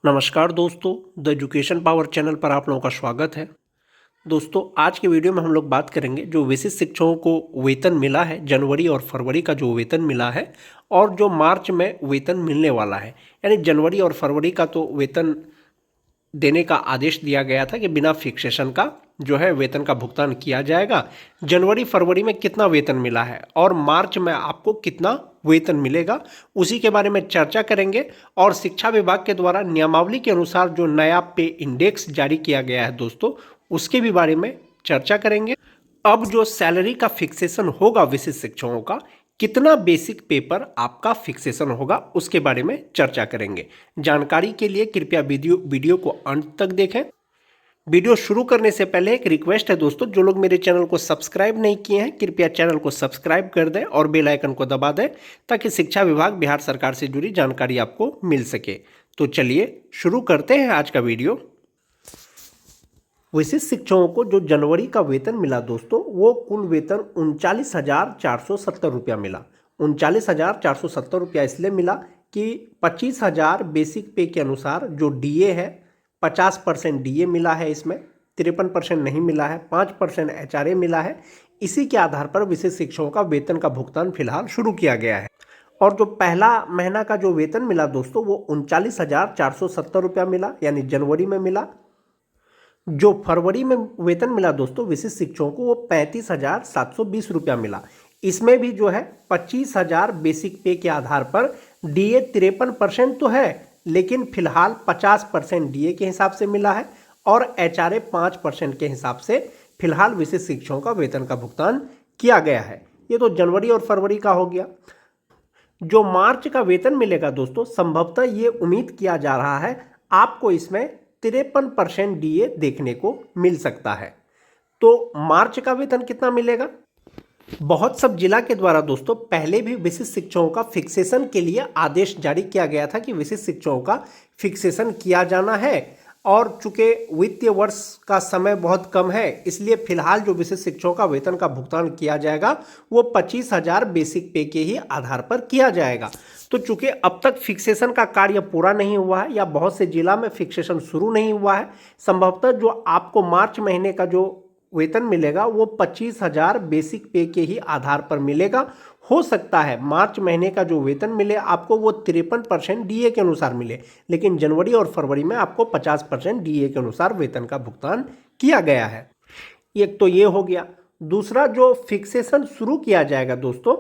नमस्कार दोस्तों, the education power channel पर आप लोगों का स्वागत है। दोस्तों, आज के वीडियो में हम लोग बात करेंगे जो विशिष्ट शिक्षकों को वेतन मिला है, जनवरी और फरवरी का जो वेतन मिला है और जो मार्च में वेतन मिलने वाला है। यानी जनवरी और फरवरी का तो वेतन देने का आदेश दिया गया था कि बिना फिक्सेशन का जो है वेतन का भुगतान किया जाएगा। जनवरी फरवरी में कितना वेतन मिला है और मार्च में आपको कितना वेतन मिलेगा, उसी के बारे में चर्चा करेंगे। और शिक्षा विभाग के द्वारा नियमावली के अनुसार जो नया पे इंडेक्स जारी किया गया है दोस्तों, उसके भी बारे में चर्चा करेंगे। अब जो सैलरी का फिक्सेशन होगा विशिष्ट शिक्षकों का, कितना बेसिक पे पर आपका फिक्सेशन होगा, उसके बारे में चर्चा करेंगे। जानकारी के लिए कृपया वीडियो को अंत तक देखें। वीडियो शुरू करने से पहले एक रिक्वेस्ट है दोस्तों, जो लोग मेरे चैनल को सब्सक्राइब नहीं किए हैं कृपया चैनल को सब्सक्राइब कर दें और बेल आइकन को दबा दें ताकि शिक्षा विभाग बिहार सरकार से जुड़ी जानकारी आपको मिल सके। तो चलिए शुरू करते हैं आज का वीडियो। विशिष्ट शिक्षकों को जो जनवरी का वेतन मिला दोस्तों, वो कुल वेतन 39,470 रुपया मिला। 39,470 रुपया इसलिए मिला कि 25,000 बेसिक पे के अनुसार जो डीए है, 50% डीए मिला है, इसमें 53% नहीं मिला है, 5% एचआरए मिला है। इसी के आधार पर विशिष्ट शिक्षकों का वेतन का भुगतान फिलहाल शुरू किया गया है। और जो पहला महीना का जो वेतन मिला दोस्तों, वो 39,470 रुपया मिला, यानी जनवरी में मिला। जो फरवरी में वेतन मिला दोस्तों विशिष्ट शिक्षकों को, वो 35,720 रुपया मिला। इसमें भी जो है 25,000 बेसिक पे के आधार पर डीए 53% तो है, लेकिन फिलहाल 50% डीए के हिसाब से मिला है और एचआरए 5% के हिसाब से फिलहाल विशिष्ट शिक्षकों का वेतन का भुगतान किया गया है। ये तो जनवरी और फरवरी का हो गया। जो मार्च का वेतन मिलेगा दोस्तों, संभवतः ये उम्मीद किया जा रहा है आपको इसमें 53% डीए देखने को मिल सकता है। तो मार्च का वेतन कितना मिलेगा? बहुत सब जिला के द्वारा दोस्तों पहले भी विशिष्ट शिक्षकों का फिक्सेशन के लिए आदेश जारी किया गया था कि विशिष्ट शिक्षकों का फिक्सेशन किया जाना है। और चूंकि वित्तीय वर्ष का समय बहुत कम है, इसलिए फिलहाल जो विशिष्ट शिक्षकों का वेतन का भुगतान किया जाएगा वो 25,000 बेसिक पे के ही आधार पर किया जाएगा। तो चूंकि अब तक फिक्सेशन का कार्य पूरा नहीं हुआ है या बहुत से जिला में फिक्सेशन शुरू नहीं हुआ है, संभवतः जो आपको मार्च महीने का जो वेतन मिलेगा वो 25,000 बेसिक पे के ही आधार पर मिलेगा। हो सकता है मार्च महीने का जो वेतन मिले आपको वो 53% डीए के अनुसार मिले, लेकिन जनवरी और फरवरी में आपको 50% डीए के अनुसार वेतन का भुगतान किया गया है। एक तो ये हो गया। दूसरा, जो फिक्सेशन शुरू किया जाएगा दोस्तों,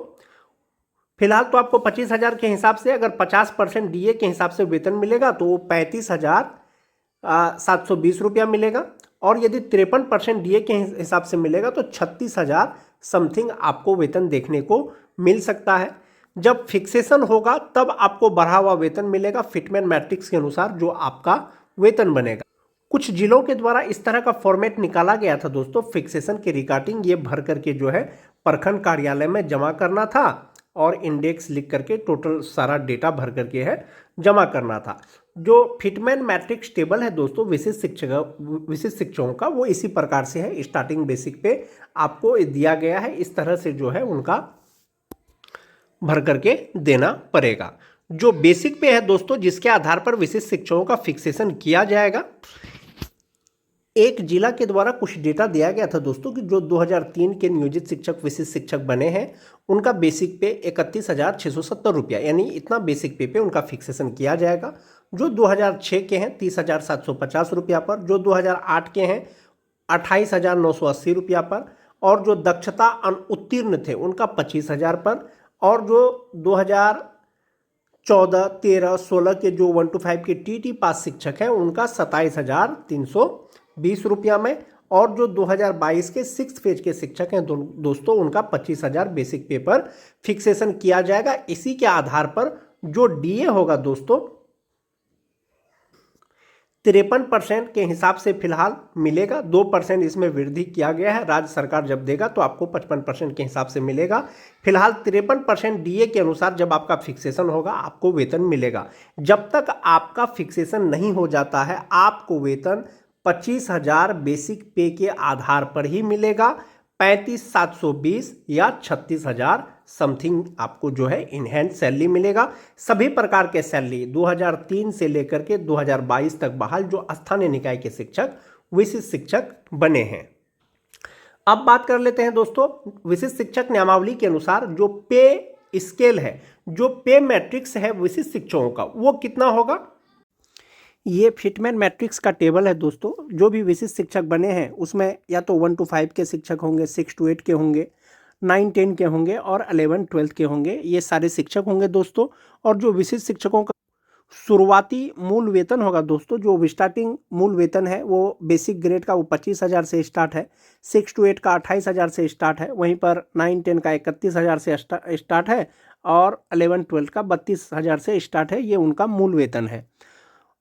फिलहाल तो आपको 25,000 के हिसाब से अगर 50% डीए के हिसाब से वेतन मिलेगा तो वो 35,720 रुपया मिलेगा। और यदि 53% डीए के हिसाब से मिलेगा तो 36,000 समथिंग आपको वेतन देखने को मिल सकता है। जब फिक्सेशन होगा तब आपको बढ़ा हुआ वेतन मिलेगा फिटमेन मैट्रिक्स के अनुसार, जो आपका वेतन बनेगा। कुछ जिलों के द्वारा इस तरह का फॉर्मेट निकाला गया था दोस्तों, फिक्सेशन के रिगार्डिंग ये भर करके जो है प्रखंड कार्यालय में जमा करना था और इंडेक्स लिख करके टोटल सारा डेटा भर करके है जमा करना था। जो फिटमैन मैट्रिक्स टेबल है दोस्तों विशिष्ट शिक्षकों का, वो इसी प्रकार से है। स्टार्टिंग बेसिक पे आपको दिया गया है, इस तरह से जो है उनका भर करके देना पड़ेगा। जो बेसिक पे है दोस्तों, जिसके आधार पर विशिष्ट शिक्षकों का फिक्सेशन किया जाएगा, एक जिला के द्वारा कुछ डेटा दिया गया था दोस्तों कि जो 2003 के नियोजित शिक्षक विशिष्ट शिक्षक बने हैं, उनका बेसिक पे 31,670 रुपया, यानी इतना बेसिक पे उनका फिक्सेशन किया जाएगा। जो 2006 के हैं 30,750 रुपया पर, जो 2008 के हैं 28,980 रुपया पर, और जो दक्षता उत्तीर्ण थे उनका 25,000 पर, और जो 2014, 13, 16 के जो 1 to 5 के टीटी पास शिक्षक हैं उनका 27,320 रुपया में, और जो 2022 के 6th फेज के शिक्षक हैं दोस्तों, उनका 25,000 बेसिक पे पर फिक्सेशन किया जाएगा। इसी के आधार पर जो डीए होगा दोस्तों 53% के हिसाब से फिलहाल मिलेगा। 2% इसमें वृद्धि किया गया है, राज्य सरकार जब देगा तो आपको 55% के हिसाब से मिलेगा। फिलहाल 53% डीए के अनुसार जब आपका फिक्सेशन होगा आपको वेतन मिलेगा। जब तक आपका फिक्सेशन नहीं हो जाता है आपको वेतन 25,000 बेसिक पे के आधार पर ही मिलेगा, 35,720 या 36,000 समथिंग आपको जो है इन हैंड सैलरी मिलेगा। सभी प्रकार के सैलरी 2003 से लेकर के 2022 तक बहाल जो स्थानीय निकाय के शिक्षक विशिष्ट शिक्षक बने हैं। अब बात कर लेते हैं दोस्तों, विशिष्ट शिक्षक नियमावली के अनुसार जो पे स्केल है, जो पे मैट्रिक्स है विशिष्ट शिक्षकों का, वो कितना होगा। ये फिटमैन मैट्रिक्स का टेबल है दोस्तों। जो भी विशिष्ट शिक्षक बने हैं उसमें या तो 1 to 5 के शिक्षक होंगे, 6 to 8 के होंगे, 9 10 के होंगे और 11 12 के होंगे। ये सारे शिक्षक होंगे दोस्तों। और जो विशिष्ट शिक्षकों का शुरुआती मूल वेतन होगा दोस्तों, जो स्टार्टिंग मूल वेतन है वो बेसिक ग्रेड का वो 25,000 से स्टार्ट है, 6 to 8 का 28,000 से स्टार्ट है, वहीं पर 9 10 का 31,000 से स्टार्ट है और 11 12 का 32,000 से स्टार्ट है। ये उनका मूल वेतन है।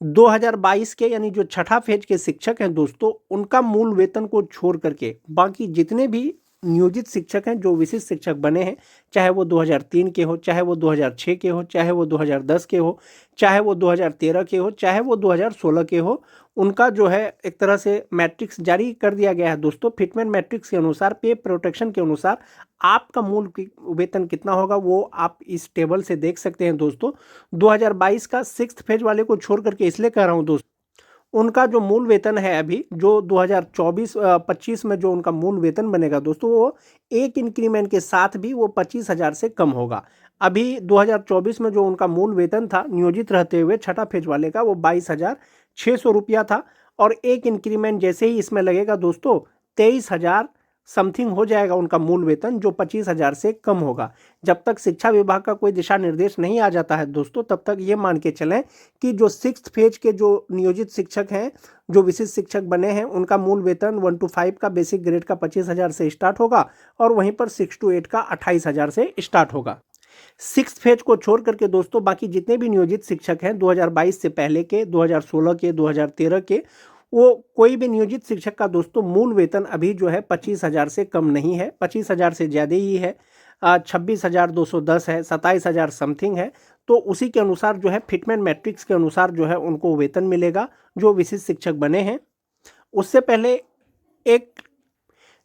2022 के यानी जो छठा फेज के शिक्षक हैं दोस्तों, उनका मूल वेतन को छोड़ करके बाकी जितने भी नियोजित शिक्षक हैं जो विशिष्ट शिक्षक बने हैं, चाहे वो 2003 के हो, चाहे वो 2006 के हो, चाहे वो 2010 के हो, चाहे वो 2013 के हो, चाहे वो 2016 के हो, उनका जो है एक तरह से मैट्रिक्स जारी कर दिया गया है दोस्तों। फिटमैन मैट्रिक्स के अनुसार, पे प्रोटेक्शन के अनुसार आपका मूल वेतन कितना होगा वो आप इस टेबल से देख सकते हैं दोस्तों। 2022 का 6th फेज वाले को छोड़ करके इसलिए कह रहा हूँ दोस्तों, उनका जो मूल वेतन है अभी जो 2024-25 में जो उनका मूल वेतन बनेगा दोस्तों, वो एक इंक्रीमेंट के साथ भी वो 25,000 से कम होगा। अभी 2024 में जो उनका मूल वेतन था नियोजित रहते हुए छठा फेज वाले का, वो 22,600 रुपया था। और एक इंक्रीमेंट जैसे ही इसमें लगेगा दोस्तों, 23,000 समथिंग हो जाएगा उनका मूल वेतन, जो 25,000 से कम होगा। जब तक शिक्षा विभाग का कोई दिशा निर्देश नहीं आ जाता है दोस्तों, तब तक ये मान के चलें कि जो 6th फेज के जो नियोजित शिक्षक हैं, जो विशिष्ट शिक्षक बने हैं, उनका मूल वेतन 1 to 5 का बेसिक ग्रेड का 25,000 से स्टार्ट होगा और वहीं पर 6 to 8 का 28,000 से स्टार्ट होगा। 6th फेज को छोड़ करके दोस्तों बाकी जितने भी नियोजित शिक्षक हैं 2022 से पहले के, 2016 के, 2013 के, वो कोई भी नियोजित शिक्षक का दोस्तों मूल वेतन अभी जो है 25,000 से कम नहीं है, 25,000 से ज़्यादा ही है। 26,210 है, 27,000 समथिंग है। तो उसी के अनुसार जो है फिटमैन मैट्रिक्स के अनुसार जो है उनको वेतन मिलेगा जो विशिष्ट शिक्षक बने हैं। उससे पहले एक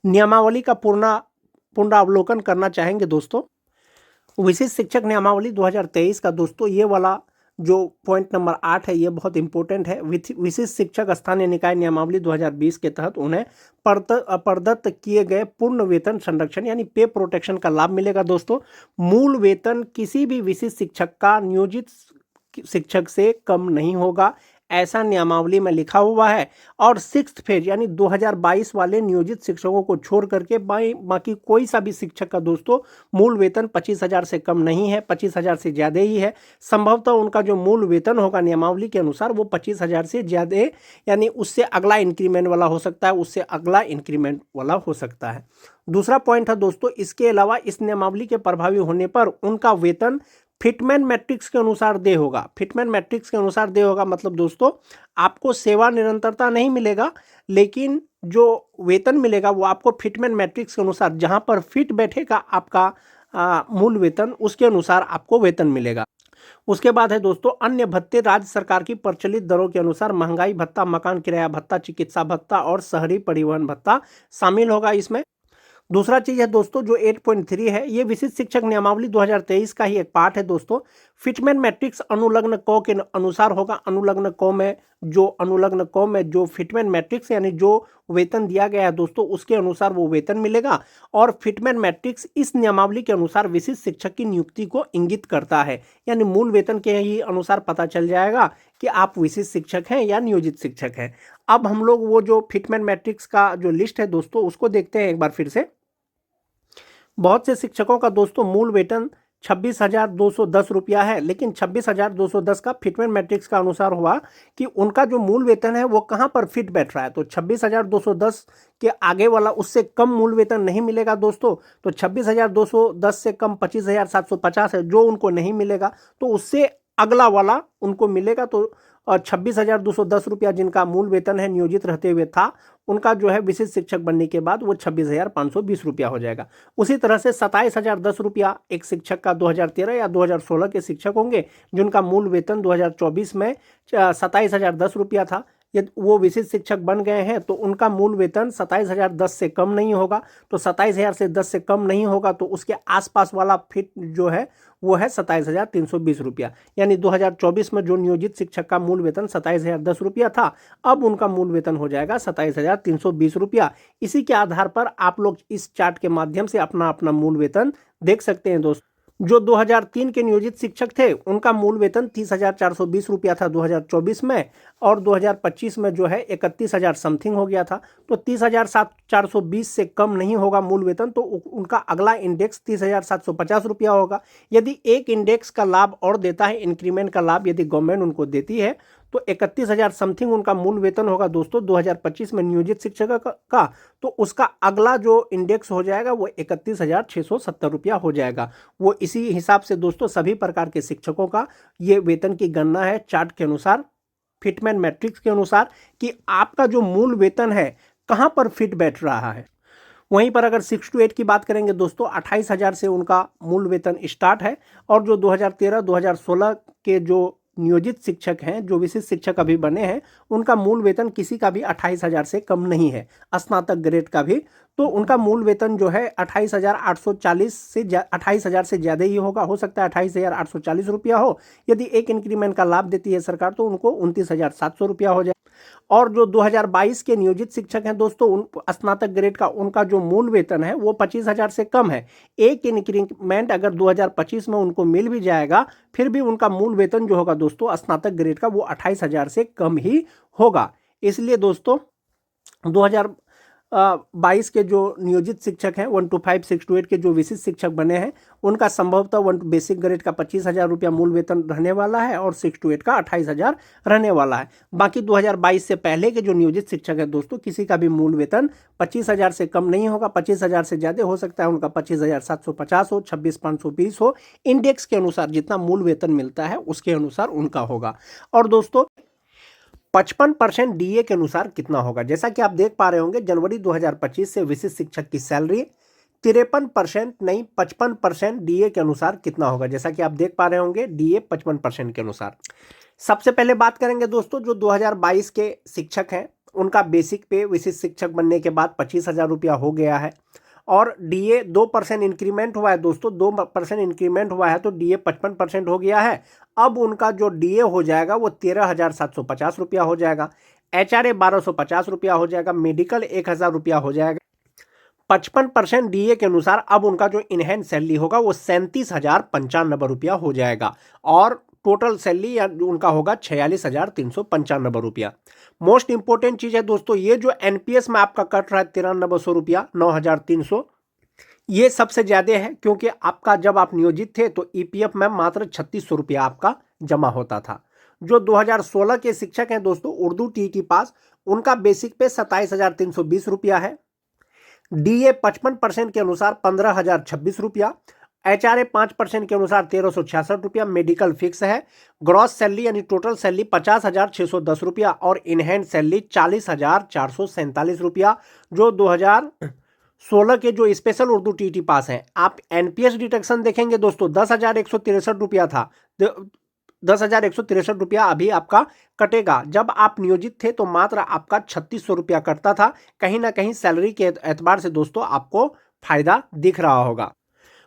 नियमावली का पुनरावलोकन करना चाहेंगे दोस्तों। विशिष्ट शिक्षक नियमावली 2023 का दोस्तों ये वाला जो पॉइंट नंबर 8 है ये बहुत इंपॉर्टेंट है। विशिष्ट शिक्षक स्थानीय निकाय नियमावली 2020 के तहत उन्हें प्रदत्त किए गए पूर्ण वेतन संरक्षण यानी पे प्रोटेक्शन का लाभ मिलेगा दोस्तों। मूल वेतन किसी भी विशिष्ट शिक्षक का नियोजित शिक्षक से कम नहीं होगा, ऐसा नियमावली में लिखा हुआ है। और 6th फेज यानी 2022 वाले नियोजित शिक्षकों को छोड़ करके बाकी कोई सा भी शिक्षक का दोस्तों मूल वेतन 25,000 से कम नहीं है, 25,000 से ज़्यादा ही है। संभवतः उनका जो मूल वेतन होगा नियमावली के अनुसार वो 25,000 से ज़्यादा यानी उससे अगला इंक्रीमेंट वाला हो सकता है, उससे अगला इंक्रीमेंट वाला हो सकता है। दूसरा पॉइंट है दोस्तों, इसके अलावा इस नियमावली के प्रभावी होने पर उनका वेतन फिटमैन मैट्रिक्स के अनुसार दे होगा। फिटमैन मैट्रिक्स के अनुसार दे होगा मतलब दोस्तों आपको सेवा निरंतरता नहीं मिलेगा, लेकिन जो वेतन मिलेगा वो आपको फिटमैन मैट्रिक्स के अनुसार जहां पर फिट बैठेगा आपका मूल वेतन, उसके अनुसार आपको वेतन मिलेगा। उसके बाद है दोस्तों अन्य भत्ते राज्य सरकार की प्रचलित दरों के अनुसार महंगाई भत्ता, मकान किराया भत्ता, चिकित्सा भत्ता और शहरी परिवहन भत्ता शामिल होगा इसमें। दूसरा चीज़ है दोस्तों जो 8.3 है, ये विशिष्ट शिक्षक नियमावली 2023 का ही एक पार्ट है दोस्तों। फिटमैन मैट्रिक्स अनुलग्न क के अनुसार होगा। अनुलग्न क में जो फिटमैन मैट्रिक्स यानी जो वेतन दिया गया है दोस्तों उसके अनुसार वो वेतन मिलेगा। और फिटमैन मैट्रिक्स इस नियमावली के अनुसार विशिष्ट शिक्षक की नियुक्ति को इंगित करता है, यानी मूल वेतन के ही अनुसार पता चल जाएगा कि आप विशिष्ट शिक्षक हैं या नियोजित शिक्षक हैं। अब हम लोग वो जो फिटमैन मैट्रिक्स का जो लिस्ट है दोस्तों उसको देखते हैं एक बार फिर से। बहुत से शिक्षकों का दोस्तों मूल वेतन 26,210 रुपया है, लेकिन 26,210 का फिटमैन मैट्रिक्स का अनुसार हुआ कि उनका जो मूल वेतन है वो कहाँ पर फिट बैठ रहा है। तो 26,210 के आगे वाला उससे कम मूल वेतन नहीं मिलेगा दोस्तों। तो 26,210 से कम 25,750 है जो उनको नहीं मिलेगा, तो उससे अगला वाला उनको मिलेगा। तो 26,210 रुपया जिनका मूल वेतन है नियोजित रहते हुए था, उनका जो है विशिष्ट शिक्षक बनने के बाद वो 26,520 रुपया हो जाएगा। उसी तरह से 27,010 रुपया एक शिक्षक का 2013 या 2016 के शिक्षक होंगे जिनका मूल वेतन 2024 में 27,010 रुपया था, यदि वो विशिष्ट शिक्षक बन गए हैं तो उनका मूल वेतन 27,010 से कम नहीं होगा। तो 27,000 से 10 से कम नहीं होगा तो उसके आसपास वाला फिट जो है वो है 27,320 रुपया। यानी 2024 में जो नियोजित शिक्षक का मूल वेतन 27,010 रुपया था, अब उनका मूल वेतन हो जाएगा 27,320 रुपया। इसी के आधार पर आप लोग इस चार्ट के माध्यम से अपना अपना मूल वेतन देख सकते हैं दोस्तों। जो 2003 के नियोजित शिक्षक थे उनका मूल वेतन 30,420 रुपया था 2024 में, और 2025 में जो है 31,000 समथिंग हो गया था। तो 30,420 से कम नहीं होगा मूल वेतन, तो उनका अगला इंडेक्स 30,750 रुपया होगा। यदि एक इंडेक्स का लाभ और देता है, इंक्रीमेंट का लाभ यदि गवर्नमेंट उनको देती है, तो 31,000 समथिंग उनका मूल वेतन होगा दोस्तों 2025 में नियोजित शिक्षक का। तो उसका अगला जो इंडेक्स हो जाएगा वो 31,670 रुपया हो जाएगा। वो इसी हिसाब से दोस्तों सभी प्रकार के शिक्षकों का ये वेतन की गणना है चार्ट के अनुसार, फिटमेन मैट्रिक्स के अनुसार, कि आपका जो मूल वेतन है कहाँ पर फिट बैठ रहा है। वहीं पर अगर 6 to 8 की बात करेंगे दोस्तों, 28,000 से उनका मूल वेतन स्टार्ट है। और जो 2013-2016 के जो नियोजित शिक्षक हैं, जो विशिष्ट शिक्षक अभी बने हैं, उनका मूल वेतन किसी का भी 28,000 से कम नहीं है, स्नातक ग्रेड का भी। तो उनका मूल वेतन जो है 28,840 से 28,000 से ज़्यादा ही होगा। हो सकता है 28,840 रुपया हो। यदि एक इंक्रीमेंट का लाभ देती है सरकार तो उनको 29,700 रुपया हो जाए। और जो 2022 के नियोजित शिक्षक हैं दोस्तों, उन स्नातक ग्रेड का उनका जो मूल वेतन है वो 25,000 से कम है। एक इंक्रीमेंट अगर 2025 में उनको मिल भी जाएगा, फिर भी उनका मूल वेतन जो होगा दोस्तों स्नातक ग्रेड का वो 28,000 से कम ही होगा। इसलिए दोस्तों 2022 के जो नियोजित शिक्षक हैं 1 to 5, 6 to 8 के जो विशिष्ट शिक्षक बने हैं, उनका संभवतः 1 बेसिक ग्रेड का 25,000 रुपया मूल वेतन रहने वाला है और 6 to 8 का 28,000 रहने वाला है। बाकी 2022 से पहले के जो नियोजित शिक्षक है दोस्तों, किसी का भी मूल वेतन 25,000 से कम नहीं होगा। 25,000 से ज़्यादा हो सकता है, उनका 25,750 हो, 26,520 हो। इंडेक्स के अनुसार जितना मूल वेतन मिलता है उसके अनुसार उनका होगा। और दोस्तों 55% डीए के अनुसार कितना होगा, जैसा कि आप देख पा रहे होंगे जनवरी 2025 से विशिष्ट शिक्षक की सैलरी 53% नहीं 55% डीए के अनुसार कितना होगा, जैसा कि आप देख पा रहे होंगे डीए 55% के अनुसार। सबसे पहले बात करेंगे दोस्तों जो 2022 के शिक्षक हैं उनका बेसिक पे विशिष्ट शिक्षक बनने के बाद 25,000 रुपया हो गया है, और डीए 2% इंक्रीमेंट हुआ है दोस्तों, 2% इंक्रीमेंट हुआ है तो डीए 55% हो गया है। अब उनका जो डीए हो जाएगा वो 13,750 रुपया हो जाएगा, एचआरए 1,250 रुपया हो जाएगा, मेडिकल 1,000 रुपया हो जाएगा। 55% डीए के अनुसार अब उनका जो इनहैंस सैलरी होगा वो 37,095 रुपया हो जाएगा, और टोटल सैलरी या उनका होगा 46,395 रुपया। मोस्ट इंपॉर्टेंट चीज़ है दोस्तों, ये जो एनपीएस में आपका कट रहा है 9300 रुपया 9,300, ये सबसे ज़्यादा है, क्योंकि आपका जब आप नियोजित थे तो ईपीएफ में मात्र 3,600 रुपया आपका जमा होता था। जो 2016 के शिक्षक हैं दोस्तों उर्दू टीटी पास, उनका बेसिक पे 27,320 रुपया है, डीए 55% के अनुसार 15,026 रुपया, एचआरए 5% के अनुसार 1,366 रुपया, मेडिकल फिक्स है, ग्रॉस सैलरी यानी टोटल सैलरी 50,610 रुपया, और इनहैंड सैलरी 40,447 रुपया। जो 2016 के जो स्पेशल उर्दू टीटी पास हैं, आप एनपीएस डिडक्शन देखेंगे दोस्तों 10,163 रुपया था, 10,163 रुपया अभी आपका कटेगा। जब आप नियोजित थे तो मात्र आपका 3,600 रुपया कटता था। कहीं ना कहीं सैलरी के एतबार से दोस्तों आपको फायदा दिख रहा होगा।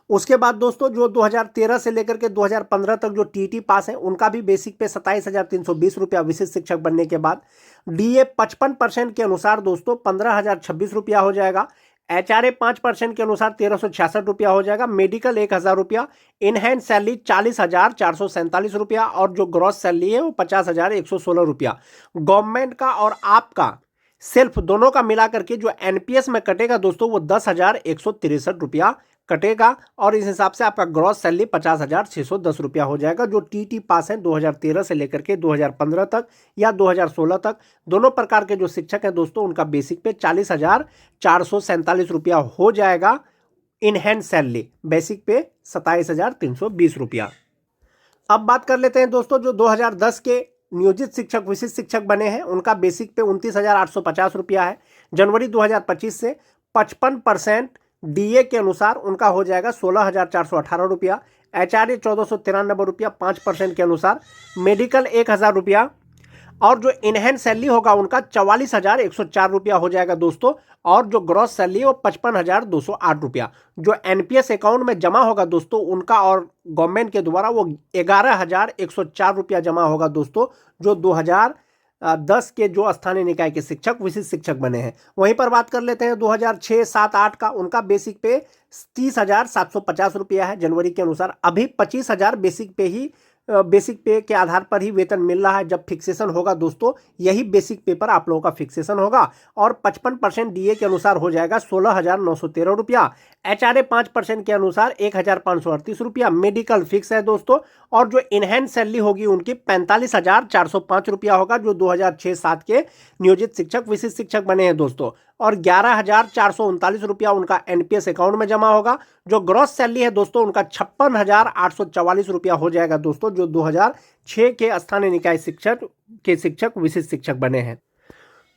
उसके बाद दोस्तों जो 2013 से लेकर के 2015 तक जो टीटी पास है उनका भी बेसिक पे 27,320 रुपया विशिष्ट शिक्षक बनने के बाद, डीए 55% के अनुसार दोस्तों 15,026 रुपया हो जाएगा, एचआरए 5% के अनुसार 1,366 रुपया हो जाएगा, मेडिकल 1,000 रुपया, इनहैंड सैलरी 40,447 रुपया, और जो ग्रॉस सैलरी है वो 50,116 रुपया। गवर्नमेंट का और आपका सेल्फ दोनों का मिलाकर के जो एनपीएस में कटेगा दोस्तों वो 10,163 रुपया कटेगा, और इस हिसाब से आपका ग्रॉस सैलरी 50,610 रुपया हो जाएगा। जो टीटी पास है 2013 से लेकर के 2015 तक या 2016 तक, दोनों प्रकार के जो शिक्षक हैं दोस्तों उनका बेसिक पे 40,447 रुपया हो जाएगा। इन हैंड सैलरी बेसिक पे 27,320 रुपया। अब बात कर लेते हैं दोस्तों जो 2010 के नियोजित शिक्षक विशिष्ट शिक्षक बने हैं उनका बेसिक पे 29,850 रुपया है। जनवरी 2025 से 55% डीए के अनुसार उनका हो जाएगा 16,418 रुपया, एचआरए 1,493 रुपया 5% के अनुसार, मेडिकल 1,000 रुपया, और जो इनहेंस सैलरी होगा उनका 44,104 रुपया हो जाएगा दोस्तों। और जो ग्रॉस सैलरी वो 55,208 रुपया जो एनपीएस अकाउंट में जमा होगा दोस्तों उनका, और गवर्नमेंट के द्वारा वो 11,104 रुपया जमा होगा दोस्तों, जो 2010 के जो स्थानीय निकाय के शिक्षक विशिष्ट शिक्षक बने हैं। वहीं पर बात कर लेते हैं 2006, 7, 8 का, उनका बेसिक पे 30,750 रुपया है जनवरी के अनुसार। अभी 25,000 बेसिक पे के आधार पर ही वेतन मिल रहा है। जब फिक्सेशन होगा दोस्तों, यही बेसिक पे पर आप लोगों का फिक्सेशन होगा, और 55% डीए के अनुसार हो जाएगा 16,913 रुपया। एचआरए 5% के अनुसार 1,538 रुपया। मेडिकल फिक्स है दोस्तों। और जो इनहेंस सैलरी होगी उनकी 45,405 रुपया होगा, जो 2006-7 के नियोजित शिक्षक विशिष्ट शिक्षक बने हैं दोस्तों। और 11,439 रुपया उनका एनपीएस अकाउंट में जमा होगा। जो ग्रॉस सैलरी है दोस्तों उनका 56,844 रुपया हो जाएगा दोस्तों, जो 2006 के स्थानीय निकाय शिक्षक विशिष्ट शिक्षक बने हैं।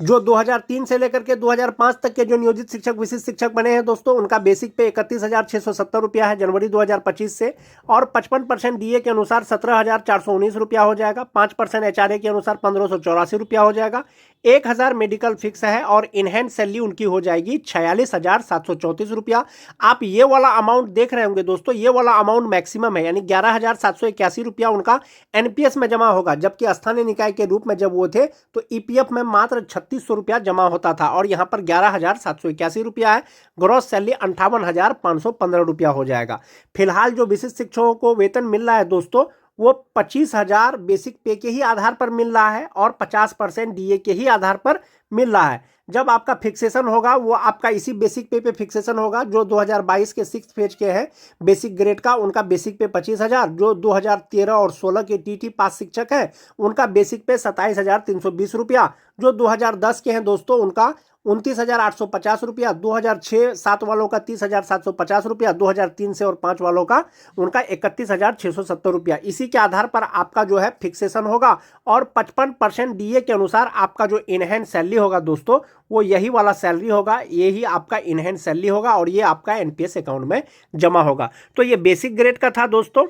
जो 2003 से लेकर के 2005 तक के जो नियोजित शिक्षक विशिष्ट शिक्षक बने हैं दोस्तों, उनका बेसिक पे 31,670 रुपया है जनवरी 2025 से। और 55% डीए के अनुसार 17,419 रुपया हो जाएगा। 5% एचआरए के अनुसार 1,584 रुपया हो जाएगा। 1,000 मेडिकल फिक्स है, और इनहेंस सैलरी उनकी हो जाएगी 46,734 रुपया। आप ये वाला अमाउंट देख रहे होंगे दोस्तों, ये वाला अमाउंट मैक्सिमम है, यानी 11,781 रुपया उनका एनपीएस में जमा होगा। जबकि स्थानीय निकाय के रूप में जब वो थे तो ईपीएफ में मात्र 3,600 रुपया जमा होता था, और यहाँ पर 11,781 रुपया है। ग्रॉस सैलरी 58,515 रुपया हो जाएगा। फिलहाल जो विशिष्ट शिक्षकों को वेतन मिल रहा है दोस्तों, वो 25,000 बेसिक पे के ही आधार पर मिल रहा है, और 50% डीए के ही आधार पर मिल रहा है। जब आपका फिक्सेशन होगा वो आपका इसी बेसिक पे फिक्सेशन होगा। जो 2022 के 6th फेज के हैं बेसिक ग्रेड का, उनका बेसिक पे 25,000। जो 2013 और 16 के टीटी पास शिक्षक हैं उनका बेसिक पे 27,320 रुपया। जो 2010 के हैं दोस्तों उनका 29,850 रुपया। 2006-7 वालों का 30,750 रुपया। 2003 से और 5 वालों का उनका 31,670 रुपया। इसी के आधार पर आपका जो है फिक्सेशन होगा, और 55% डीए के अनुसार आपका जो इनहेंस सैलरी होगा दोस्तों, वो यही वाला सैलरी होगा, यही आपका इनहेंस सैलरी होगा, और ये आपका एनपीएस अकाउंट में जमा होगा। तो ये बेसिक ग्रेड का था दोस्तों।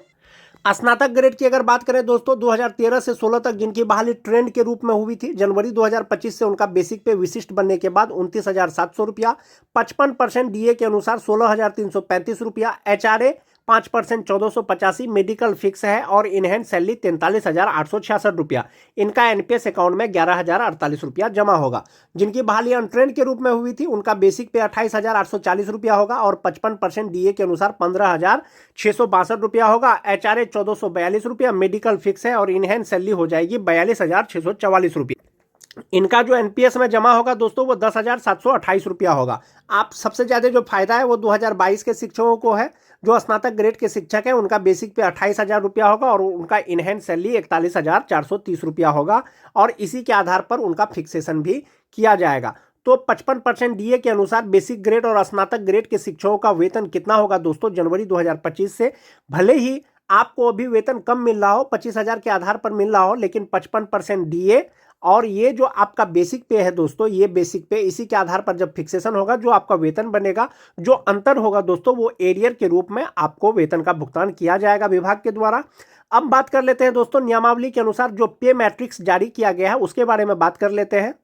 स्नातक ग्रेड की अगर बात करें दोस्तों, 2013 से 16 तक जिनकी बहाली ट्रेंड के रूप में हुई थी, जनवरी 2025 से उनका बेसिक पे विशिष्ट बनने के बाद 29,700 रुपया। 55% डीए के अनुसार 16,335 रुपया। एचआरए 5% 1,485। मेडिकल फिक्स है, और इनहेंस सैलरी 43,866 रुपया। इनका एनपीएस अकाउंट में 11,048 रुपया जमा होगा। जिनकी बहाली अनट्रेंड के रूप में हुई थी उनका बेसिक पे 28,840 रुपया होगा, और 55% डीए के अनुसार 15,662 रुपया होगा। एचआरए 1,442 रुपया। मेडिकल फिक्स है, और इनहेंस सैलरी हो जाएगी 42,644 रुपया। इनका जो एनपीएस में जमा होगा दोस्तों वो 10,728 रुपया होगा। आप सबसे ज़्यादा जो फायदा है वो 2022 के शिक्षकों को है। जो स्नातक ग्रेड के शिक्षक हैं उनका बेसिक पे 28,000 रुपया होगा, और उनका इनहेंस सैलरी 41,430 रुपया होगा, और इसी के आधार पर उनका फिक्सेशन भी किया जाएगा। तो 55% डीए के अनुसार बेसिक ग्रेड और स्नातक ग्रेड के शिक्षकों का वेतन कितना होगा दोस्तों जनवरी 2025 से? भले ही आपको अभी वेतन कम मिल रहा हो, 25,000 के आधार पर मिल रहा हो, लेकिन 55% डीए और ये जो आपका बेसिक पे है दोस्तों, ये बेसिक पे, इसी के आधार पर जब फिक्सेशन होगा जो आपका वेतन बनेगा, जो अंतर होगा दोस्तों, वो एरियर के रूप में आपको वेतन का भुगतान किया जाएगा विभाग के द्वारा। अब बात कर लेते हैं दोस्तों नियमावली के अनुसार जो पे मैट्रिक्स जारी किया गया है उसके बारे में बात कर लेते हैं।